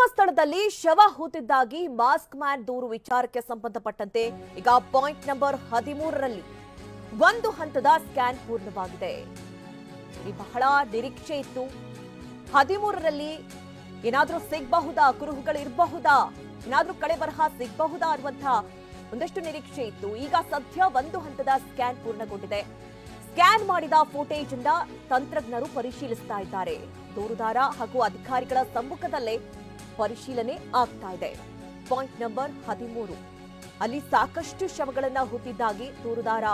ಅಕ್ರಮ ಸ್ಥಳದಲ್ಲಿ ಶವ ಹೂತಿದ್ದಾಗಿ ಮಾಸ್ಕ್ ಮ್ಯಾನ್ ದೂರು ವಿಚಾರಕ್ಕೆ ಸಂಬಂಧಪಟ್ಟಂತೆ ಈಗ ಪಾಯಿಂಟ್ ನಂಬರ್ 13ರಲ್ಲಿ ಒಂದು ಹಂತದ ಸ್ಕ್ಯಾನ್ ಪೂರ್ಣವಾಗಿದೆ. ಬಹಳ ನಿರೀಕ್ಷೆ ಇತ್ತು. 13ರಲ್ಲಿ ಏನಾದ್ರೂ ಸಿಗಬಹುದಾ, ಕುರುಹುಗಳು ಇರಬಹುದಾ, ಏನಾದ್ರೂ ಕಳೆ ಬರಹ ಸಿಗಬಹುದಾ ಅನ್ನುವಂತಹ ಒಂದಷ್ಟು ನಿರೀಕ್ಷೆ ಇತ್ತು. ಈಗ ಸದ್ಯ ಒಂದು ಹಂತದ ಸ್ಕ್ಯಾನ್ ಪೂರ್ಣಗೊಂಡಿದೆ. ಸ್ಕ್ಯಾನ್ ಮಾಡಿದ ಫುಟೇಜ್ ಅನ್ನ ತಂತ್ರಜ್ಞರು ಪರಿಶೀಲಿಸ್ತಾ ಇದ್ದಾರೆ. ದೂರುದಾರ ಹಾಗೂ ಅಧಿಕಾರಿಗಳ ಸಮ್ಮುಖದಲ್ಲೇ ಪರಿಶೀಲನೆ ಆಗ್ತಾ ಇದೆ. ಪಾಯಿಂಟ್ ನಂಬರ್ 13 ಅಲ್ಲಿ ಸಾಕಷ್ಟು ಶವಗಳನ್ನ ಹೂತಿದ್ದಾಗಿ ದೂರುದಾರ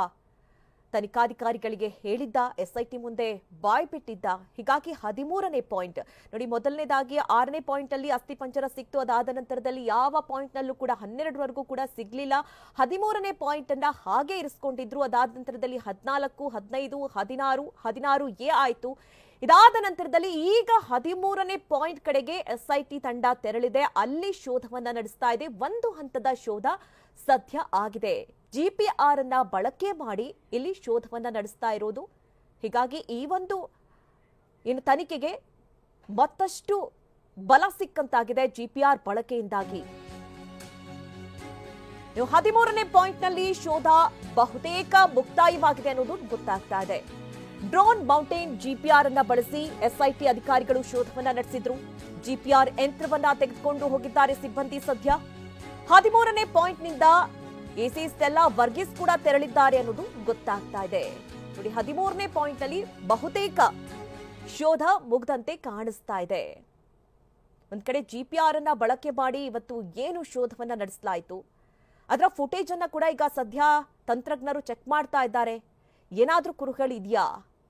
ತನಿಖಾಧಿಕಾರಿಗಳಿಗೆ ಹೇಳಿದ್ದ, ಎಸ್ಐಟಿ ಮುಂದೆ ಬಾಯ್ ಬಿಟ್ಟಿದ್ದ. ಹೀಗಾಗಿ 13ನೇ ಪಾಯಿಂಟ್ ನೋಡಿ, ಮೊದಲನೇದಾಗಿ 6ನೇ ಪಾಯಿಂಟ್ ಅಲ್ಲಿ ಅಸ್ಥಿಪಂಜರ ಸಿಕ್ತು. ಅದಾದ ನಂತರದಲ್ಲಿ ಯಾವ ಪಾಯಿಂಟ್ ನಲ್ಲೂ ಕೂಡ 12ವರೆಗೂ ಕೂಡ ಸಿಗ್ಲಿಲ್ಲ. 13ನೇ ಪಾಯಿಂಟ್ ಅನ್ನ ಹಾಗೆ ಇರಿಸಿಕೊಂಡಿದ್ರು. ಅದಾದ ನಂತರದಲ್ಲಿ 14, 15, 16 ಎ ಆಯ್ತು. ಇದಾದ ನಂತರದಲ್ಲಿ ಈಗ 13ನೇ ಪಾಯಿಂಟ್ ಕಡೆಗೆ ಎಸ್ಐಟಿ ತಂಡ ತೆರಳಿದೆ. ಅಲ್ಲಿ ಶೋಧವನ್ನ ನಡೆಸ್ತಾ ಇದೆ. ಒಂದು ಹಂತದ ಶೋಧ ಸದ್ಯ ಆಗಿದೆ. ಜಿಪಿಆರ್ ಅನ್ನ ಬಳಕೆ ಮಾಡಿ ಇಲ್ಲಿ ಶೋಧವನ್ನ ನಡೆಸ್ತಾ ಇರೋದು. ಹೀಗಾಗಿ ಈ ಒಂದು ತನಿಖೆಗೆ ಮತ್ತಷ್ಟು ಬಲ ಸಿಕ್ಕಂತಾಗಿದೆ ಜಿಪಿಆರ್ ಬಳಕೆಯಿಂದಾಗಿ. 13ನೇ ಪಾಯಿಂಟ್ ನಲ್ಲಿ ಶೋಧ ಬಹುತೇಕ ಮುಕ್ತಾಯವಾಗಿದೆ ಅನ್ನೋದು ಗೊತ್ತಾಗ್ತಾ ಇದೆ. ಡ್ರೋನ್ ಮೌಂಟೇನ್ ಜಿಪಿಆರ್ ಅನ್ನ ಬಳಸಿ ಎಸ್ಐಟಿ ಅಧಿಕಾರಿಗಳು ಶೋಧವನ್ನ ನಡೆಸಿದ್ರು. ಜಿಪಿಆರ್ ಯಂತ್ರವನ್ನ ತೆಗೆದುಕೊಂಡು ಹೋಗಿದ್ದಾರೆ ಸಿಬ್ಬಂದಿ. ಸದ್ಯ 13ನೇ ಪಾಯಿಂಟ್ ನಿಂದ ಎಸಿ ಸ್ಟೆಲ್ಲಾ ವರ್ಗೀಸ್ ಕೂಡ ತೆರಳಿದ್ದಾರೆ ಅನ್ನೋದು ಗೊತ್ತಾಗ್ತಾ ಇದೆ. ನೋಡಿ, 13ನೇ ಪಾಯಿಂಟ್ ನಲ್ಲಿ ಬಹುತೇಕ ಶೋಧ ಮುಗ್ದಂತೆ ಕಾಣಿಸ್ತಾ ಇದೆ. ಒಂದ್ ಕಡೆ ಜಿಪಿಆರ್ ಅನ್ನ ಬಳಕೆ ಮಾಡಿ ಇವತ್ತು ಏನು ಶೋಧವನ್ನ ನಡೆಸಲಾಯಿತು, ಅದರ ಫುಟೇಜ್ ಅನ್ನ ಕೂಡ ಈಗ ಸದ್ಯ ತಂತ್ರಜ್ಞರು ಚೆಕ್ ಮಾಡ್ತಾ ಇದ್ದಾರೆ. ಏನಾದ್ರೂ ಕುರುಹುಗಳಿದೆಯಾ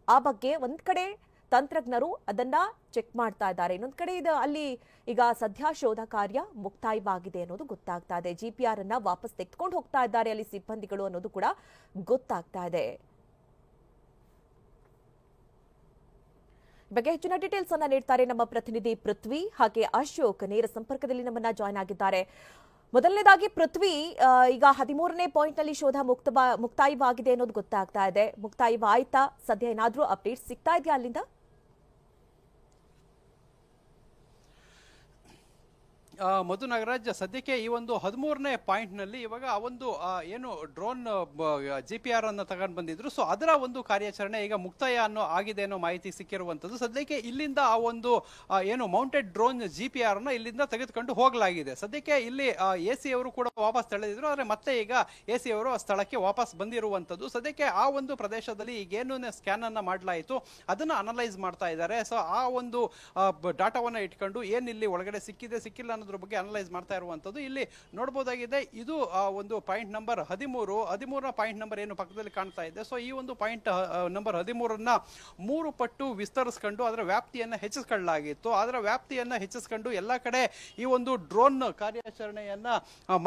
ಆ ಬಗ್ಗೆ ಒಂದ್ ಕಡೆ ತಂತ್ರಜ್ಞರು ಅದನ್ನ ಚೆಕ್ ಮಾಡ್ತಾ ಇದ್ದಾರೆ. ಇನ್ನೊಂದ್ ಕಡೆ ಅಲ್ಲಿ ಈಗ ಸದ್ಯ ಶೋಧ ಕಾರ್ಯ ಮುಕ್ತಾಯವಾಗಿದೆ ಅನ್ನೋದು ಗೊತ್ತಾಗ್ತಾ ಇದೆ. ಜಿಪಿಆರ್ ಅನ್ನ ವಾಪಸ್ ತೆಗೆದುಕೊಂಡು ಹೋಗ್ತಾ ಇದ್ದಾರೆ ಅಲ್ಲಿ ಸಿಬ್ಬಂದಿಗಳು ಅನ್ನೋದು ಕೂಡ ಗೊತ್ತಾಗ್ತಾ ಇದೆ. ಬಗ್ಗೆ ಹೆಚ್ಚಿನ ಡೀಟೇಲ್ಸ್ ಅನ್ನ ನೀಡ್ತಾರೆ ನಮ್ಮ ಪ್ರತಿನಿಧಿ ಪೃಥ್ವಿ, ಹಾಗೆ ಅಶೋಕ್ ನೇರ ಸಂಪರ್ಕದಲ್ಲಿ ನಮ್ಮನ್ನ ಜಾಯ್ನ್ ಆಗಿದ್ದಾರೆ. ಮೊದಲನೇದಾಗಿ ಪೃಥ್ವಿ, ಈಗ 13ನೇ ಪಾಯಿಂಟ್ ನಲ್ಲಿ ಶೋಧ ಮುಕ್ತಾಯವಾಗಿದೆ ಅನ್ನೋದು ಗೊತ್ತಾಗ್ತಾ ಇದೆ. ಮುಕ್ತಾಯವಾಯ್ತಾ? ಸದ್ಯ ಏನಾದ್ರೂ ಅಪ್ಡೇಟ್ ಸಿಗ್ತಾ ಇದೆಯಾ ಅಲ್ಲಿಂದ? ಮಧು ನಾಗರಾಜ್, ಸದ್ಯಕ್ಕೆ ಈ ಒಂದು 13ನೇ ಪಾಯಿಂಟ್ ನಲ್ಲಿ ಇವಾಗ ಆ ಒಂದು ಏನು ಡ್ರೋನ್ ಜಿಪಿಆರ್ ಅನ್ನು ತಗೊಂಡು ಬಂದಿದ್ರು, ಸೊ ಅದರ ಒಂದು ಕಾರ್ಯಾಚರಣೆ ಈಗ ಮುಕ್ತಾಯ ಆಗಿದೆ ಅನ್ನೋ ಮಾಹಿತಿ ಸಿಕ್ಕಿರುವಂತದ್ದು. ಸದ್ಯಕ್ಕೆ ಇಲ್ಲಿಂದ ಆ ಒಂದು ಏನು ಮೌಂಟೆಡ್ ಡ್ರೋನ್ ಜಿಪಿಆರ್ ಅನ್ನ ಇಲ್ಲಿಂದ ತೆಗೆದುಕೊಂಡು ಹೋಗಲಾಗಿದೆ. ಸದ್ಯಕ್ಕೆ ಇಲ್ಲಿ ಎಸಿ ಅವರು ಕೂಡ ವಾಪಸ್ ತೆಳೆದಿದ್ರು, ಆದ್ರೆ ಮತ್ತೆ ಈಗ ಎಸಿ ಅವರು ಆ ಸ್ಥಳಕ್ಕೆ ವಾಪಸ್ ಬಂದಿರುವಂತದ್ದು. ಸದ್ಯಕ್ಕೆ ಆ ಒಂದು ಪ್ರದೇಶದಲ್ಲಿ ಈಗೇನು ಸ್ಕ್ಯಾನ್ ಅನ್ನ ಮಾಡಲಾಯಿತು ಅದನ್ನ ಅನಲೈಸ್ ಮಾಡ್ತಾ ಇದ್ದಾರೆ. ಸೊ ಆ ಒಂದು ಡಾಟಾವನ್ನ ಇಟ್ಕೊಂಡು ಏನ್ ಇಲ್ಲಿ ಒಳಗಡೆ ಸಿಕ್ಕಿದೆ ಸಿಕ್ಕಿಲ್ಲ ಅನ್ನೋದ್ರ ಬಗ್ಗೆ ಅನಲೈಸ್ ಮಾಡ್ತಾ ಇರುವಂತದ್ದು ಇಲ್ಲಿ ನೋಡಬಹುದಾಗಿದೆ. ಇದು ಒಂದು ಪಾಯಿಂಟ್ ನಂಬರ್ 13ರ ಪಾಯಿಂಟ್ ನಂಬರ್ ಏನು ಪಕ್ಕದಲ್ಲಿ ಕಾಣ್ತಾ ಇದೆ. ಸೊ ಈ ಒಂದು ಪಾಯಿಂಟ್ ನಂಬರ್ 13ಅನ್ನ 3 ಪಟ್ಟು ವಿಸ್ತರಿಸಿಕೊಂಡು ಅದರ ವ್ಯಾಪ್ತಿಯನ್ನ ಹೆಚ್ಚಿಸಿಕೊಳ್ಳಲಾಗಿತ್ತು. ಅದರ ವ್ಯಾಪ್ತಿಯನ್ನ ಹೆಚ್ಚಿಸಿಕೊಂಡು ಎಲ್ಲಾ ಕಡೆ ಈ ಒಂದು ಡ್ರೋನ್ ಕಾರ್ಯಾಚರಣೆಯನ್ನ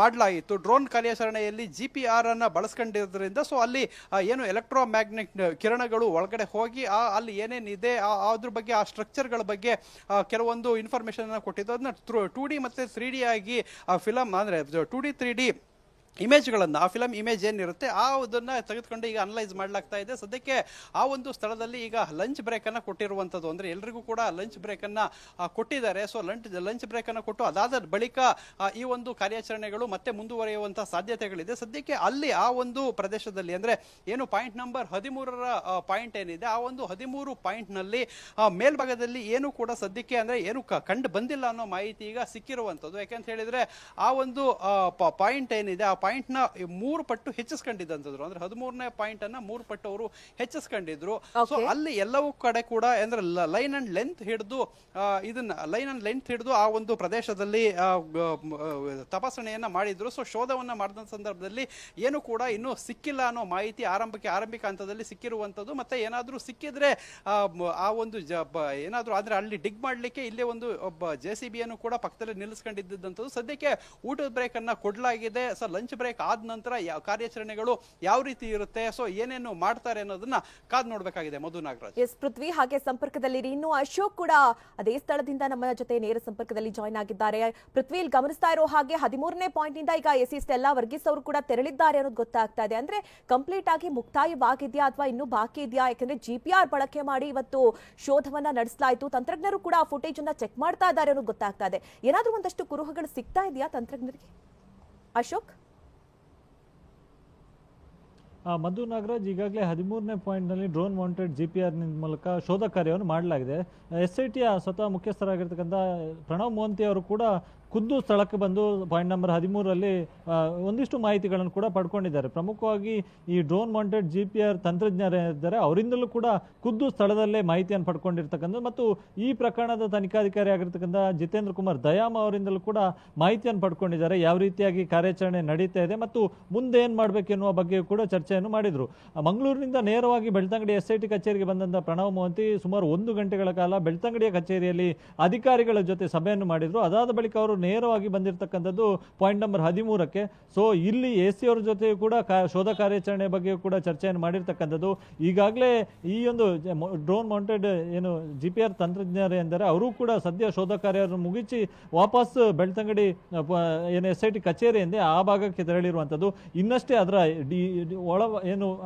ಮಾಡಲಾಗಿತ್ತು. ಡ್ರೋನ್ ಕಾರ್ಯಾಚರಣೆಯಲ್ಲಿ ಜಿಪಿಆರ್ ಅನ್ನ ಬಳಸ್ಕೊಂಡಿರೋದ್ರಿಂದ ಸೊ ಅಲ್ಲಿ ಏನು ಎಲೆಕ್ಟ್ರೋಮ್ಯಾಗ್ನೆಟಿಕ್ ಕಿರಣಗಳು ಒಳಗಡೆ ಹೋಗಿ ಅಲ್ಲಿ ಏನೇನಿದೆ ಅದ್ರ ಬಗ್ಗೆ ಆ ಸ್ಟ್ರಕ್ಚರ್ಗಳ ಬಗ್ಗೆ ಕೆಲವೊಂದು ಇನ್ಫಾರ್ಮೇಶನ್ ಅನ್ನ ಕೊಟ್ಟಿದ್ದು. ಅದನ್ನ 2D ಮತ್ತೆ 3D ಆಗಿ ಫಿಲಮ್ ಅಂದ್ರೆ 2D 3D ಇಮೇಜ್ಗಳನ್ನು, ಆ ಫಿಲಮ್ ಇಮೇಜ್ ಏನಿರುತ್ತೆ ಅದನ್ನ ತೆಗೆದುಕೊಂಡು ಈಗ ಅನಲೈಸ್ ಮಾಡಲಾಗ್ತಾ ಇದೆ. ಸದ್ಯಕ್ಕೆ ಆ ಒಂದು ಸ್ಥಳದಲ್ಲಿ ಈಗ ಲಂಚ್ ಬ್ರೇಕ್ ಅನ್ನ ಕೊಟ್ಟಿರುವಂತದ್ದು, ಅಂದ್ರೆ ಎಲ್ರಿಗೂ ಕೂಡ ಲಂಚ್ ಬ್ರೇಕ್ ಅನ್ನ ಕೊಟ್ಟಿದ್ದಾರೆ. ಸೊ ಲಂಚ್ ಬ್ರೇಕ್ ಅನ್ನ ಕೊಟ್ಟು ಅದಾದ ಬಳಿಕ ಈ ಒಂದು ಕಾರ್ಯಾಚರಣೆಗಳು ಮತ್ತೆ ಮುಂದುವರಿಯುವಂತಹ ಸಾಧ್ಯತೆಗಳಿದೆ. ಸದ್ಯಕ್ಕೆ ಅಲ್ಲಿ ಆ ಒಂದು ಪ್ರದೇಶದಲ್ಲಿ ಅಂದ್ರೆ ಏನು ಪಾಯಿಂಟ್ ನಂಬರ್ 13ರ ಪಾಯಿಂಟ್ ಏನಿದೆ ಆ ಒಂದು 13 ಪಾಯಿಂಟ್ ನಲ್ಲಿ ಮೇಲ್ಭಾಗದಲ್ಲಿ ಏನು ಕೂಡ ಸದ್ಯಕ್ಕೆ ಅಂದ್ರೆ ಏನು ಕಂಡು ಬಂದಿಲ್ಲ ಅನ್ನೋ ಮಾಹಿತಿ ಈಗ ಸಿಕ್ಕಿರುವಂತದ್ದು. ಯಾಕಂತ ಹೇಳಿದ್ರೆ ಆ ಒಂದು ಪಾಯಿಂಟ್ ಏನಿದೆ ಆ ಪಾಯಿಂಟ್ ನ 3 ಪಟ್ಟು ಹೆಚ್ಚಿಸ್ಕೊಂಡಿದ್ದಂತದ್ರು, ಅಂದ್ರೆ 13ನೇ ಪಾಯಿಂಟ್ ಅನ್ನ 3 ಪಟ್ಟು ಅವರು ಹೆಚ್ಚಿಸ್ಕೊಂಡಿದ್ರು. ಸೊ ಅಲ್ಲಿ ಎಲ್ಲವೂ ಕಡೆ ಕೂಡ ಅಂದ್ರೆ ಲೈನ್ ಅಂಡ್ ಲೆಂತ್ ಹಿಡಿದು ಆ ಒಂದು ಪ್ರದೇಶದಲ್ಲಿ ತಪಾಸಣೆಯನ್ನ ಮಾಡಿದ್ರು. ಸೊ ಶೋಧವನ್ನ ಮಾಡಿದ ಸಂದರ್ಭದಲ್ಲಿ ಏನು ಕೂಡ ಇನ್ನೂ ಸಿಕ್ಕಿಲ್ಲ ಅನ್ನೋ ಮಾಹಿತಿ ಆರಂಭಿಕ ಹಂತದಲ್ಲಿ ಸಿಕ್ಕಿರುವಂತದ್ದು. ಮತ್ತೆ ಏನಾದ್ರೂ ಸಿಕ್ಕಿದ್ರೆ ಆ ಒಂದು ಏನಾದ್ರೂ ಆದ್ರೆ ಅಲ್ಲಿ ಡಿಗ್ ಮಾಡ್ಲಿಕ್ಕೆ ಇಲ್ಲೇ ಒಂದು ಜೆಸಿಬಿ ಅನ್ನು ಕೂಡ ಪಕ್ಕದಲ್ಲಿ ನಿಲ್ಲಿಸ್ಕೊಂಡಿದ್ದಂಥದ್ದು. ಸದ್ಯಕ್ಕೆ ಊಟದ ಬ್ರೇಕ್ ಅನ್ನ ಕೊಡಲಾಗಿದೆ. ಸೊ ಲಂಚ್ ಲಂಚ್ ಬ್ರೇಕ್ ಆದ ನಂತರ ಕಾರ್ಯಾಚರಣೆಗಳು ಯಾವ ರೀತಿ ಇರುತ್ತೆ, ಸೊ ಏನೇನು ಮಾಡ್ತಾರೆ ಅನ್ನೋದನ್ನ ಕಾದ್ ನೋಡ್ಬೇಕಾಗಿದೆ. ಮಧು ನಾಗರಾಜ್. ಎಸ್ ಪೃಥ್ವಿ, ಹಾಗೆ ಸಂಪರ್ಕದಲ್ಲಿ ಇನ್ನು ಅಶೋಕ್ ಕೂಡ ಅದೇ ಸ್ಥಳದಿಂದ ನಮ್ಮ ಜೊತೆ ನೇರ ಸಂಪರ್ಕದಲ್ಲಿ ಜಾಯ್ನ್ ಆಗಿದ್ದಾರೆ. ಪೃಥ್ವಿ, ಇಲ್ಲಿ ಗಮನಿಸ್ತಾ ಇರೋ ಹಾಗೆ 13ನೇ ಪಾಯಿಂಟ್ ನಿಂದ ಈಗ ಎಸ್ ಸ್ಟೆಲ್ಲಾ ವರ್ಗೀಸ್ ಅವರು ಕೂಡ ತೆರಳಿದ್ದಾರೆ ಅನ್ನೋದು ಗೊತ್ತಾಗ್ತಾ ಇದೆ. ಅಂದ್ರೆ ಕಂಪ್ಲೀಟ್ ಆಗಿ ಮುಕ್ತಾಯವಾಗಿದೆಯಾ ಅಥವಾ ಇನ್ನೂ ಬಾಕಿ ಇದೆಯಾ? ಯಾಕಂದ್ರೆ GPR ಬಳಕೆ ಮಾಡಿ ಇವತ್ತು ಶೋಧವನ್ನ ನಡೆಸಲಾಯಿತು. ತಂತ್ರಜ್ಞರು ಕೂಡ ಆ ಫುಟೇಜ್ ಅನ್ನ ಚೆಕ್ ಮಾಡ್ತಾ ಇದ್ದಾರೆ ಅನ್ನೋದು ಗೊತ್ತಾಗ್ತಾ ಇದೆ. ಏನಾದ್ರೂ ಒಂದಷ್ಟು ಕುರುಹುಗಳು ಸಿಗ್ತಾ ಇದೆಯಾ ತಂತ್ರಜ್ಞರಿಗೆ? ಅಶೋಕ್. ಮಧು ನಾಗರಾಜ್, ಈಗಾಗಲೇ 13ನೇ ಪಾಯಿಂಟ್ನಲ್ಲಿ ಡ್ರೋನ್ ಮೌಂಟೆಡ್ GPR ಮೂಲಕ ಶೋಧ ಕಾರ್ಯವನ್ನು ಮಾಡಲಾಗಿದೆ. SITಯ ಸ್ವತಃ ಮುಖ್ಯಸ್ಥರಾಗಿರ್ತಕ್ಕಂಥ ಪ್ರಣವ್ ಮೊಹಂತಿ ಅವರು ಕೂಡ ಖುದ್ದು ಸ್ಥಳಕ್ಕೆ ಬಂದು ಪಾಯಿಂಟ್ ನಂಬರ್ 13ರಲ್ಲಿ ಒಂದಿಷ್ಟು ಮಾಹಿತಿಗಳನ್ನು ಕೂಡ ಪಡ್ಕೊಂಡಿದ್ದಾರೆ. ಪ್ರಮುಖವಾಗಿ ಈ ಡ್ರೋನ್ ಮೌಂಟೆಡ್ GPR ತಂತ್ರಜ್ಞರಿದ್ದಾರೆ, ಅವರಿಂದಲೂ ಕೂಡ ಖುದ್ದು ಸ್ಥಳದಲ್ಲೇ ಮಾಹಿತಿಯನ್ನು ಪಡ್ಕೊಂಡಿರ್ತಕ್ಕಂಥ ಮತ್ತು ಈ ಪ್ರಕರಣದ ತನಿಖಾಧಿಕಾರಿ ಆಗಿರ್ತಕ್ಕಂಥ ಜಿತೇಂದ್ರ ಕುಮಾರ್ ದಯಾಮ್ ಅವರಿಂದಲೂ ಕೂಡ ಮಾಹಿತಿಯನ್ನು ಪಡ್ಕೊಂಡಿದ್ದಾರೆ. ಯಾವ ರೀತಿಯಾಗಿ ಕಾರ್ಯಾಚರಣೆ ನಡೀತಾ ಇದೆ ಮತ್ತು ಮುಂದೆ ಏನು ಮಾಡಬೇಕೆನ್ನುವ ಬಗ್ಗೆ ಕೂಡ ಚರ್ಚೆಯನ್ನು ಮಾಡಿದರು. ಮಂಗಳೂರಿನಿಂದ ನೇರವಾಗಿ ಬೆಳ್ತಂಗಡಿ SIT ಕಚೇರಿಗೆ ಬಂದಂಥ ಪ್ರಣವ್ ಮೊಹಂತಿ ಸುಮಾರು 1 ಗಂಟೆಗಳ ಕಾಲ ಬೆಳ್ತಂಗಡಿಯ ಕಚೇರಿಯಲ್ಲಿ ಅಧಿಕಾರಿಗಳ ಜೊತೆ ಸಭೆಯನ್ನು ಮಾಡಿದರು. ಅದಾದ ಬಳಿಕ ಅವರು ನೇರವಾಗಿ ಬಂದಿರತಕ್ಕಂಥದ್ದು ಪಾಯಿಂಟ್ ನಂಬರ್ 13ಕ್ಕೆ. ಸೊ ಇಲ್ಲಿ AC ಅವರ ಜೊತೆ ಕೂಡ ಶೋಧ ಕಾರ್ಯಾಚರಣೆ ಬಗ್ಗೆ ಕೂಡ ಚರ್ಚೆಯನ್ನು ಮಾಡಿರ್ತಕ್ಕಂಥದ್ದು. ಈಗಾಗಲೇ ಈ ಒಂದು ಡ್ರೋನ್ ಮೌಂಟೆಡ್ ಏನು GPR ತಂತ್ರಜ್ಞರು ಎಂದರೆ ಅವರು ಕೂಡ ಸದ್ಯ ಶೋಧ ಕಾರ್ಯವನ್ನು ಮುಗಿಸಿ ವಾಪಸ್ ಬೆಳ್ತಂಗಡಿ ಏನು SIT ಕಚೇರಿ ಎಂದೇ ಆ ಭಾಗಕ್ಕೆ ತೆರಳಿರುವಂಥದ್ದು. ಇನ್ನಷ್ಟೇ ಅದರ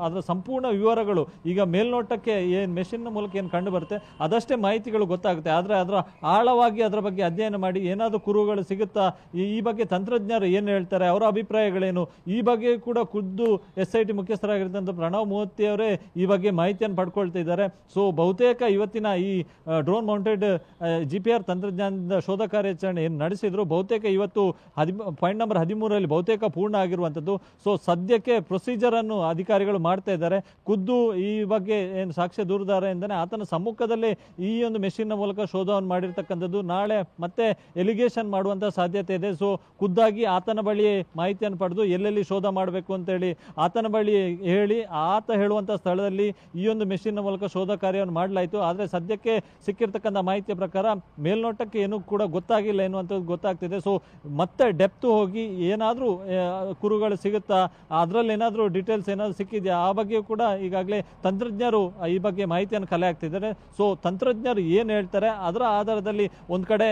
ಅದರ ಸಂಪೂರ್ಣ ವಿವರಗಳು ಈಗ ಮೇಲ್ನೋಟಕ್ಕೆ ಏನು ಮೆಷಿನ್ ಮೂಲಕ ಏನು ಕಂಡು ಬರುತ್ತೆ ಅದಷ್ಟೇ ಮಾಹಿತಿಗಳು ಗೊತ್ತಾಗುತ್ತೆ. ಆದರೆ ಅದರ ಆಳವಾಗಿ ಅದರ ಬಗ್ಗೆ ಅಧ್ಯಯನ ಮಾಡಿ ಏನಾದರೂ ಕುರುಹುಗಳು ಸಿಗುತ್ತಾ, ಈ ಬಗ್ಗೆ ತಂತ್ರಜ್ಞರು ಏನು ಹೇಳ್ತಾರೆ, ಅವರ ಅಭಿಪ್ರಾಯಗಳೇನು, ಈ ಬಗ್ಗೆ ಕೂಡ ಖುದ್ದು SIT ಮುಖ್ಯಸ್ಥರಾಗಿರ್ತಕ್ಕಂಥ ಪ್ರಣವ್ ಮೊಹಂತಿ ಅವರೇ ಈ ಬಗ್ಗೆ ಮಾಹಿತಿಯನ್ನು ಪಡ್ಕೊಳ್ತಾ ಇದ್ದಾರೆ. ಸೊ ಬಹುತೇಕ ಇವತ್ತಿನ ಈ ಡ್ರೋನ್ ಮೌಂಟೆಡ್ GPR ತಂತ್ರಜ್ಞಾನದ ಶೋಧ ಕಾರ್ಯಾಚರಣೆ ಏನು ನಡೆಸಿದ್ರು ಬಹುತೇಕ ಇವತ್ತು ಪಾಯಿಂಟ್ ನಂಬರ್ 13ರಲ್ಲಿ ಬಹುತೇಕ ಪೂರ್ಣ ಆಗಿರುವಂಥದ್ದು. ಸೊ ಸದ್ಯಕ್ಕೆ ಪ್ರೊಸೀಜರ್ ಅನ್ನು ಅಧಿಕಾರಿಗಳು ಮಾಡ್ತಾ ಇದ್ದಾರೆ. ಖುದ್ದು ಈ ಬಗ್ಗೆ ಏನು ಸಾಕ್ಷ್ಯ ದೂರದಾರ ಎಂದರೆ ಆತನ ಸಮ್ಮುಖದಲ್ಲೇ ಈ ಒಂದು ಮೆಷಿನ್ ಮೂಲಕ ಶೋಧವನ್ನು ಮಾಡಿರ್ತಕ್ಕಂಥದ್ದು. ನಾಳೆ ಮತ್ತೆ ಎಲಿಗೇಷನ್ ಮಾಡುವಂತ ಸಾಧ್ಯತೆ ಇದೆ. ಸೊ ಖುದ್ದಾಗಿ ಆತನ ಬಳಿ ಮಾಹಿತಿಯನ್ನು ಪಡೆದು ಎಲ್ಲೆಲ್ಲಿ ಶೋಧ ಮಾಡಬೇಕು ಅಂತೇಳಿ ಆತನ ಬಳಿ ಹೇಳಿ ಆತ ಹೇಳುವಂತ ಸ್ಥಳದಲ್ಲಿ ಈ ಒಂದು ಮೆಷಿನ್ ಮೂಲಕ ಶೋಧ ಕಾರ್ಯವನ್ನು ಮಾಡಲಾಯಿತು. ಆದರೆ ಸದ್ಯಕ್ಕೆ ಸಿಕ್ಕಿರ್ತಕ್ಕಂಥ ಮಾಹಿತಿಯ ಪ್ರಕಾರ ಮೇಲ್ನೋಟಕ್ಕೆ ಏನೂ ಕೂಡ ಗೊತ್ತಾಗಿಲ್ಲ ಎನ್ನುವಂಥದ್ದು ಗೊತ್ತಾಗ್ತಿದೆ. ಸೊ ಮತ್ತೆ ಡೆಪ್ತ್ ಹೋಗಿ ಏನಾದರೂ ಕುರುಗಳು ಸಿಗುತ್ತಾ, ಅದರಲ್ಲಿ ಏನಾದರೂ ಡೀಟೇಲ್ಸ್ ಏನಾದರೂ ಸಿಕ್ಕಿದೆಯಾ ಆ ಬಗ್ಗೆ ಕೂಡ ಈಗಾಗಲೇ ತಂತ್ರಜ್ಞರು ಈ ಬಗ್ಗೆ ಮಾಹಿತಿಯನ್ನು ಕಲೆ ಹಾಕ್ತಿದ್ದಾರೆ. ಸೊ ತಂತ್ರಜ್ಞರು ಏನು ಹೇಳ್ತಾರೆ ಅದರ ಆಧಾರದಲ್ಲಿ ಒಂದು ಕಡೆ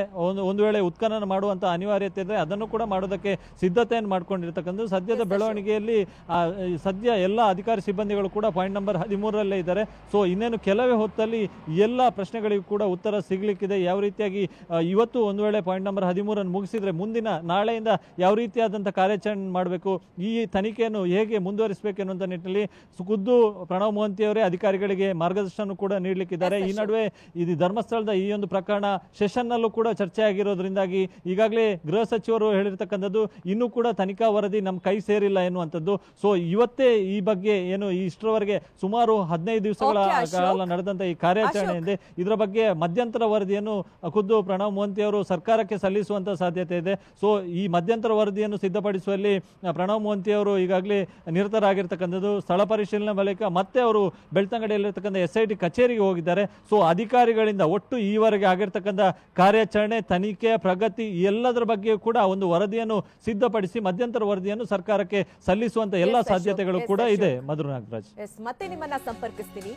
ಒಂದು ವೇಳೆ ಉತ್ಖನನ ಮಾಡುವಂತ ಅನಿವಾರ್ಯತೆ ಇದೆ, ಅದನ್ನು ಕೂಡ ಮಾಡೋದಕ್ಕೆ ಸಿದ್ಧತೆಯನ್ನು ಮಾಡ್ಕೊಂಡಿರ್ತಕ್ಕಂಥ ಸದ್ಯದ ಬೆಳವಣಿಗೆಯಲ್ಲಿ ಸದ್ಯ ಎಲ್ಲ ಅಧಿಕಾರಿ ಸಿಬ್ಬಂದಿಗಳು ಕೂಡ ಪಾಯಿಂಟ್ ನಂಬರ್ 13ರಲ್ಲೇ ಇದ್ದಾರೆ. ಸೊ ಇನ್ನೇನು ಕೆಲವೇ ಹೊತ್ತಲ್ಲಿ ಎಲ್ಲ ಪ್ರಶ್ನೆಗಳಿಗೂ ಕೂಡ ಉತ್ತರ ಸಿಗ್ಲಿಕ್ಕಿದೆ. ಯಾವ ರೀತಿಯಾಗಿ ಇವತ್ತು ಒಂದು ವೇಳೆ ಪಾಯಿಂಟ್ ನಂಬರ್ 13ಅನ್ನು ಮುಗಿಸಿದ್ರೆ ಮುಂದಿನ ನಾಳೆಯಿಂದ ಯಾವ ರೀತಿಯಾದಂಥ ಕಾರ್ಯಾಚರಣೆ ಮಾಡಬೇಕು, ಈ ತನಿಖೆಯನ್ನು ಹೇಗೆ ಮುಂದುವರಿಸಬೇಕು ಎನ್ನುವಂಥ ನಿಟ್ಟಿನಲ್ಲಿ ಖುದ್ದು ಪ್ರಣವ್ ಮೊಹಂತಿ ಅವರೇ ಅಧಿಕಾರಿಗಳಿಗೆ ಮಾರ್ಗದರ್ಶನ ಕೂಡ ನೀಡಲಿಕ್ಕಿದ್ದಾರೆ. ಈ ನಡುವೆ ಇದು ಧರ್ಮಸ್ಥಳದ ಈ ಒಂದು ಪ್ರಕರಣ ಸೆಷನ್ ನಲ್ಲೂ ಕೂಡ ಚರ್ಚೆ ಆಗಿರೋದ್ರಿಂದಾಗಿ ಈಗಾಗಲೇ ಗೃಹ ಸಚಿವರು ಹೇಳಿರ್ತಕ್ಕಂಥದ್ದು ಇನ್ನೂ ಕೂಡ ತನಿಖಾ ವರದಿ ನಮ್ಮ ಕೈ ಸೇರಿಲ್ಲ ಎನ್ನುವಂಥದ್ದು. ಸೊ ಇವತ್ತೇ ಈ ಬಗ್ಗೆ ಏನು ಇಷ್ಟರವರೆಗೆ ಸುಮಾರು 15 ದಿವಸಗಳ ಕಾಲ ನಡೆದಂತ ಈ ಕಾರ್ಯಾಚರಣೆ ಇದೆ. ಇದರ ಬಗ್ಗೆ ಮಧ್ಯಂತರ ವರದಿಯನ್ನು ಖುದ್ದು ಪ್ರಣವ್ ಮೊಹಂತಿ ಅವರು ಸರ್ಕಾರಕ್ಕೆ ಸಲ್ಲಿಸುವಂತ ಸಾಧ್ಯತೆ ಇದೆ. ಸೊ ಈ ಮಧ್ಯಂತರ ವರದಿಯನ್ನು ಸಿದ್ಧಪಡಿಸುವಲ್ಲಿ ಪ್ರಣವ್ ಮೊಹಂತಿ ಅವರು ಈಗಾಗಲೇ ನಿರತರಾಗಿರ್ತಕ್ಕಂಥದ್ದು. ಸ್ಥಳ ಪರಿಶೀಲನೆ ಬಳಿಕ ಮತ್ತೆ ಅವರು ಬೆಳ್ತಂಗಡಿಯಲ್ಲಿರ್ತಕ್ಕಂಥ SIT ಕಚೇರಿಗೆ ಹೋಗಿದ್ದಾರೆ. ಸೊ ಅಧಿಕಾರಿಗಳಿಂದ ಒಟ್ಟು ಈವರೆಗೆ ಆಗಿರ್ತಕ್ಕಂಥ ಕಾರ್ಯಾಚರಣೆ, ತನಿಖೆ, ಪ್ರಗತಿ ಎಲ್ಲದರ ಬಗ್ಗೆ ಕೂಡ ಒಂದು ವರದಿಯನ್ನು ಸಿದ್ಧಪಡಿಸಿ ಮಧ್ಯಂತರ ವರದಿಯನ್ನು ಸರ್ಕಾರಕ್ಕೆ ಸಲ್ಲಿಸುವಂತ ಎಲ್ಲ ಸಾಧ್ಯತೆಗಳು ಕೂಡ ಇದೆ. ಮಧು ನಾಗರಾಜ್, ಮತ್ತೆ ನಿಮ್ಮನ್ನ ಸಂಪರ್ಕಿಸ್ತೀನಿ.